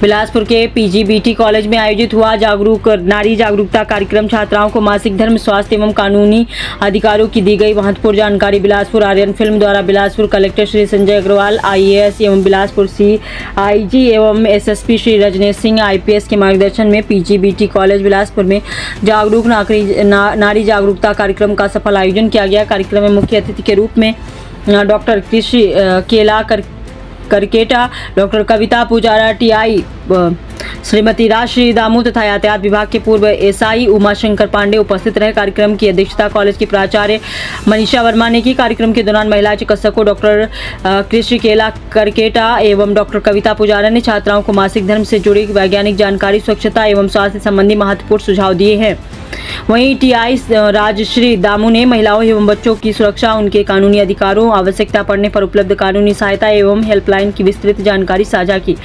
बिलासपुर के पीजीबीटी कॉलेज में आयोजित हुआ नारी जागरूकता कार्यक्रम। छात्राओं को मासिक धर्म, स्वास्थ्य एवं कानूनी अधिकारों की दी गई महत्वपूर्ण जानकारी। बिलासपुर आर्यन फिल्म द्वारा बिलासपुर कलेक्टर श्री संजय अग्रवाल आईएएस एवं बिलासपुर सीआईजी एवं एसएसपी श्री रजनेश सिंह आईपीएस के मार्गदर्शन में पीजीबीटी कॉलेज बिलासपुर में जागरूक नारी जागरूकता कार्यक्रम का सफल आयोजन किया गया। कार्यक्रम में मुख्य अतिथि के रूप में डॉक्टर कृषि केला करकेटा, डॉक्टर कविता पुजारा टीआई, श्रीमती राजश्री दामू तथा यातायात विभाग के पूर्व एसआई उमाशंकर पांडे उपस्थित रहे। कार्यक्रम की अध्यक्षता कॉलेज की प्राचार्य मनीषा वर्मा ने की। कार्यक्रम के दौरान महिला चिकित्सकों डॉक्टर कृषि केला करकेटा एवं डॉक्टर कविता पुजारा ने छात्राओं को मासिक धर्म से जुड़ी वैज्ञानिक जानकारी, स्वच्छता एवं स्वास्थ्य संबंधी महत्वपूर्ण सुझाव दिए हैं। वहीं टीआई राजश्री दामू ने महिलाओं एवं बच्चों की सुरक्षा, उनके कानूनी अधिकारों, आवश्यकता पड़ने पर उपलब्ध कानूनी सहायता एवं हेल्पलाइन की विस्तृत जानकारी साझा की।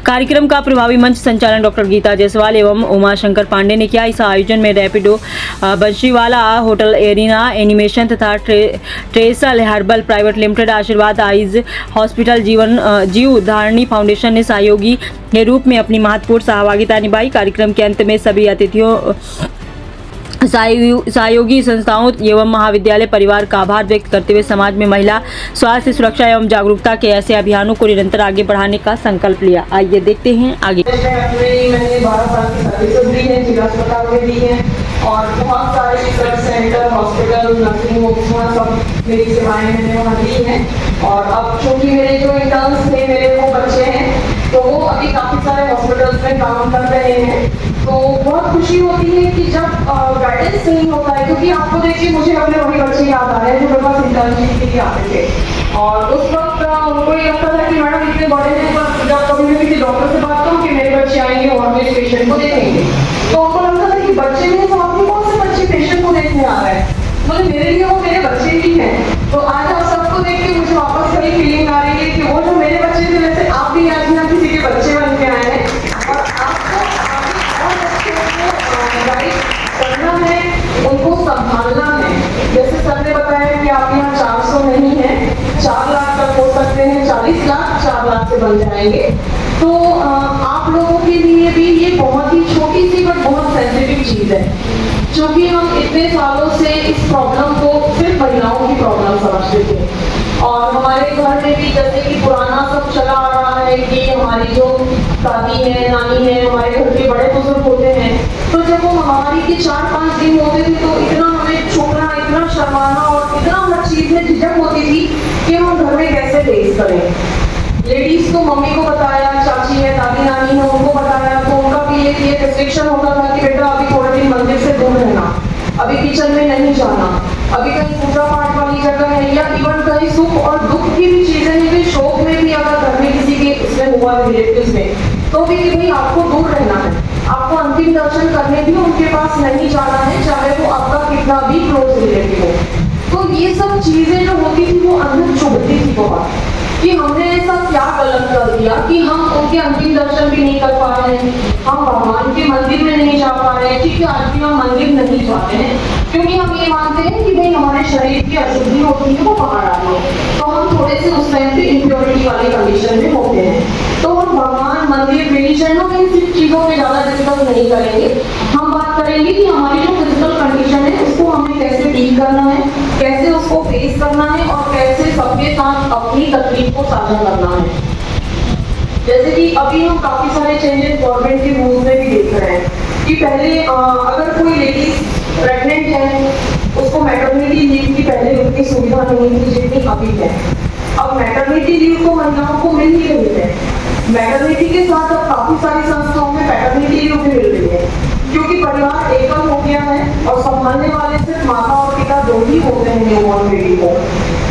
कार्यक्रम का प्रभावी मंच संचालन डॉक्टर गीता जायसवाल एवं उमाशंकर पांडे ने किया। इस आयोजन में रैपिडो, बंशीवाला होटल, एरिना एनिमेशन तथा ट्रेसल हर्बल प्राइवेट लिमिटेड, आशीर्वाद आइज हॉस्पिटल, जीव धारणी फाउंडेशन ने सहयोगी के रूप में अपनी महत्वपूर्ण सहभागिता निभाई। कार्यक्रम के अंत में सभी अतिथियों, सहयोगी संस्थाओं एवं महाविद्यालय परिवार का आभार व्यक्त करते हुए समाज में महिला स्वास्थ्य, सुरक्षा एवं जागरूकता के ऐसे अभियानों को निरंतर आगे बढ़ाने का संकल्प लिया। आइए देखते हैं आगे। मैंने 12 साल की सर्विस दी है, जिला अस्पताल में दी है और बहुत सारे research centre, hospital, nursing home, सब मेरी सेवाएं मैंने वहाँ दी हैं। और अब चूँकि मेरे जो इंटर्न्स थे, मेरे वो बच्चे हैं, तो वो अभी काफ़ी सारे हॉस्पिटल्स में काम कर रहे हैं। तो बहुत खुशी होती है कि जब गाइडेंस नहीं होता है, क्योंकि आपको देखिए मुझे अपने वही बच्चे याद आ रहे हैं जो मेरे पास इंटर्नशिप के लिए आते थे। और उस वक्त उनको ये लगता था कि मैडम इतने बड़े हैं, पर जब कभी भी किसी डॉक्टर से बात करूँ कि मेरे बच्चे आएंगे और मेरे पेशेंट को देखेंगे, तो उनको लगता था कि बच्चे नहीं, तो आपके कौन से बच्चे पेशेंट को देखने आ रहे हैं। मतलब मेरे लिए वो मेरे बच्चे ही हैं। तो आज आप सबको देख के मुझे वापस वही फीलिंग आ रही है कि वो जो मेरे बच्चे थे, वैसे आप भी आज ना किसी के बच्चे बन के आए हैं और आपको गाइड करना है, उनको संभालना है। जैसे सर ने बताया कि आप यहाँ 400 नहीं है, 4 लाख तक हो सकते हैं, 40 लाख 4 लाख से बन जाएंगे। तो आप लोगों के लिए भी ये बहुत ही छोटी सी बट बहुत सेंसिटिव चीज़ है, क्योंकि हम इतने सालों से इस प्रॉब्लम को सिर्फ महिलाओं की प्रॉब्लम समझते थे। और हमारे घर में भी जैसे कि पुराना सब चला आ रहा है कि हमारी जो दादी है, नानी है, हमारे घर के बड़े बुजुर्ग होते हैं, तो जब वो महामारी के 4-5 दिन होते थे तो इतना हमें छोड़ना, इतना शर्माना और इतना हर चीज़ में झिझक होती थी कि हम घर में कैसे फेस करें। लेडीज को मम्मी को बताया, चाची है, दादी नानी है, उनको बताया, तो उनका भी ये रिस्ट्रिक्शन होता था कि बेटा अभी थोड़े दिन मंदिर से दूर रहना, अभी किचन में नहीं जाना, अभी कहीं पूजा पाठ वाली जगह है या इवन कहीं सुख और दुख की भी चीजें हैं, शौक में भी अगर घर में किसी के इसमें हुआ रिलेटिव्स में, तो भी कि भाई आपको दूर रहना है, आपको अंतिम दर्शन करने भी उनके पास नहीं जाना है, चाहे वो आपका कितना भी क्लोज रिलेटिव हो। तो ये सब चीजें जो होती थी वो अंदर चुभती थी बहुत, कि हमने ऐसा क्या गलत कर दिया कि हम उनके अंतिम दर्शन भी नहीं कर पा रहे हैं, हम भगवान के मंदिर में नहीं जा पा रहे हैं। ठीक है, आज भी हम मंदिर नहीं जाते हैं क्योंकि हम ये मानते हैं कि भाई हमारे शरीर की अशुद्धि होती है वो बाहर आ रही है, तो हम थोड़े से उस टाइम पे इम्प्योरिटी वाली कंडीशन में होते हैं। तो हम भगवान, मंदिर, रिलीजन में इन चीज़ों में ज़्यादा डिस्कस नहीं करेंगे। हम बात करेंगे कि हमारी जो फिजिकल कंडीशन है उसको हमें कैसे डील करना है, कैसे उसको फेस करना है और कैसे सबके साथ अपनी तकलीफ को साझा करना है। जैसे कि अभी हम काफी सारे चेंजेस गवर्नमेंट के रूल्स में भी देख रहे हैं कि पहले अगर कोई लेडीज प्रेग्नेंट है, उसको मैटरनिटी लीव की पहले उतनी सुविधा नहीं थी जितनी अभी है। अब मैटरनिटी लीव तो महिलाओं को मिल ही रही है। मैटरनिटी के साथ अब काफी सारी संस्थाओं में पैटर्निटी लीव भी मिल रही है, क्योंकि परिवार एकल हो गया है और संभालने वाले सिर्फ माता और पिता दो ही होते हैं न्यूबॉर्न बेबी को।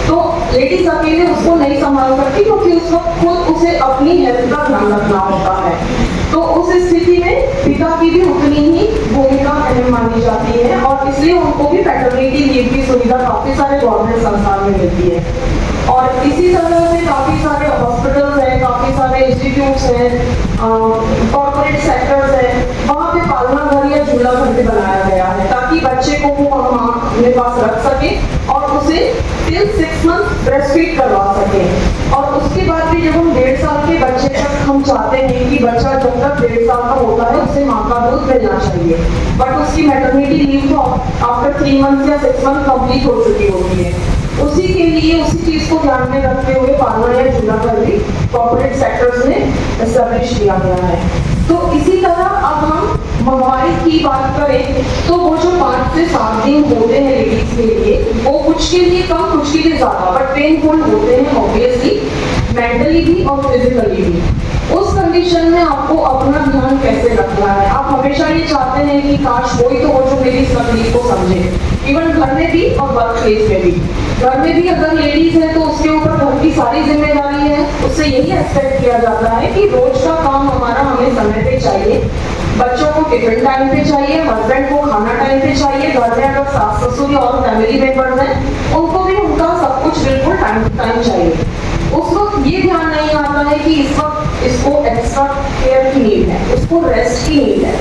तो लेडीज अकेले उसको नहीं संभाल सकती, क्योंकि उस वक्त खुद उसे अपनी हेल्थ का ध्यान रखना होता है। तो उस स्थिति में पिता की भी उतनी ही भूमिका अहम मानी जाती है और इसलिए उनको भी पैटर्निटी लीव की सुविधा काफी सारे गवर्नमेंट संस्थान में मिलती है। और इसी तरह से काफी सारे हॉस्पिटल्स हैं, काफी सारे इंस्टीट्यूट्स हैं, कॉर्पोरेट सेक्टर्स हैं, वहाँ पे पालना घर या झूला घर भी बनाया गया है ताकि बच्चे को अपने पास रख सके और उसे टिल 6 मंथ ब्रेस्ट फीड करवा सके। और उसके बाद भी जब हम 1.5 साल के बच्चे तक हम चाहते हैं कि बच्चा जब तक 1.5 साल का होता है उसे माँ का दूध मिलना चाहिए, बट उसकी मैटरनिटी लीव तो आफ्टर 3 मंथ या 6 मंथ कंप्लीट हो चुकी होती है। उसी के लिए उसी चीज को ध्यान में रखते हुए पार्लर या जूनागढ़ भी कॉर्पोरेट सेक्टर्स में एस्टेब्लिश किया गया है। तो इसी तरह अब हम महंगाई की बात करें तो वो जो 5 से 7 दिन होते हैं लेडीज के लिए, वो कुछ के लिए कम कुछ के लिए ज्यादा बट पेनफुल होते हैं ऑब्वियसली, मेंटली भी और फिजिकली भी। उस कंडीशन में आपको अपना ध्यान कैसे रखना है? आप हमेशा ये चाहते हैं कि काश कोई तो हो जो मेरी इस तकलीफ को समझे, इवन घर में भी और वर्क प्लेस में भी। घर में भी अगर लेडीज है तो उसके ऊपर घर की सारी जिम्मेदारी है, उससे यही एक्सपेक्ट किया जाता है कि रोज का काम हमारा हमें समय पे चाहिए, बच्चों को टिफिन टाइम पे चाहिए, हस्बैंड को खाना टाइम पे चाहिए, घर में अगर सास ससुर और फैमिली मेंबर्स हैं उनको भी उनका सब कुछ बिल्कुल टाइम टू टाइम चाहिए। उस वक्त ये ध्यान नहीं आता है कि इस वक्त इसको एक्स्ट्रा केयर की नीड है, उसको रेस्ट की नीड है,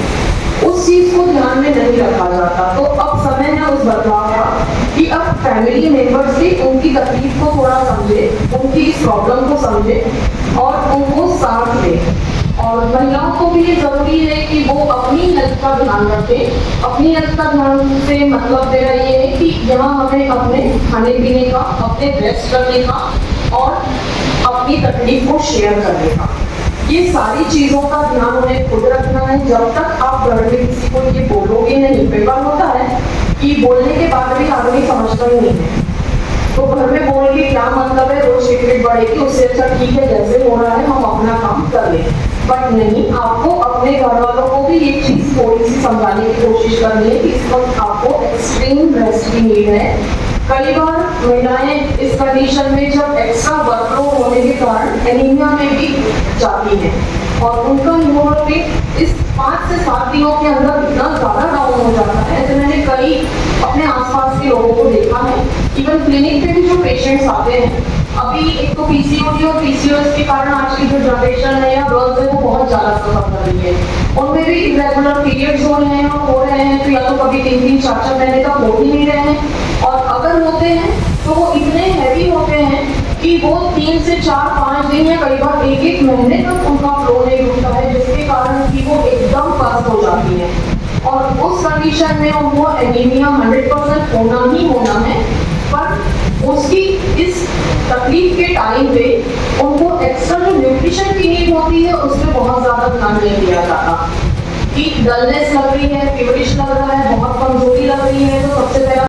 उस चीज को ध्यान में नहीं रखा जाता। तो अब समय है उस बदलाव का कि अब फैमिली मेंबर्स भी उनकी तकलीफ को थोड़ा समझे, उनकी इस प्रॉब्लम को समझे और उनको साथ दे। और महिलाओं को भी ये जरूरी है कि वो अपनी हेल्थ का ध्यान रखें। अपनी हेल्थ का ध्यान से मतलब मेरा ये है कि यहाँ हमें अपने खाने पीने का, अपने रेस्ट करने का और अपनी तकलीफ को शेयर करने का, ये सारी चीजों का ध्यान उन्हें खुद रखना है। जब तक आप घर में किसी को ये बोलोगे नहीं, कई बार होता है कि बोलने के बाद भी आदमी समझता ही नहीं है, तो घर में बोल के क्या मतलब है, रोज सिगरेट बढ़ेगी, उससे अच्छा ठीक है जैसे हो रहा है हम अपना काम कर लें। बट नहीं, आपको अपने घर वालों को भी ये चीज थोड़ी सी समझाने की कोशिश करनी है कि इस वक्त आपको एक्सट्रीम रेस्ट की नीड है। कई बार महिलाएं इस कंडीशन में जब एक्स्ट्रा वर्कलोड होने के कारण एनीमिया में भी जाती हैं और उनका हीमोग्लोबिन इस 5 से 7 दिनों के अंदर इतना ज्यादा डाउन हो जाता है। ऐसे मैंने कई अपने आसपास के लोगों को देखा है, इवन क्लिनिक पे भी जो पेशेंट्स आते हैं, अभी एक तो पीसीओडी और पीसीओएस के कारण आज की जो जनरेशन है या गर्ल्स है वो बहुत ज्यादा सफर कर रही है, उनमें भी इरेगुलर पीरियड्स हो रहे हैं और हो रहे हैं तो या तो कभी 3-4 महीने तक हो ही नहीं रहे हैं, और अगर होते हैं तो वो इतने हैवी होते हैं कि वो 3 से 4-5 दिन या कई बार 1-1 महीने तक उनका फ्लो नहीं रुकता है, जिसके कारण कि वो एकदम कष्ट हो जाती है। और उस कंडीशन में उनको एनीमिया 100% होना ही होना है, पर उसकी इस तकलीफ के टाइम पे उनको एक्स्ट्रा जो न्यूट्रिशन की नीड होती है उस पर बहुत ज्यादा ध्यान नहीं दिया जाता। कि डलनेस लग रही है, फीवरिश लग रहा है, बहुत कमजोरी लग रही है, तो सबसे पहला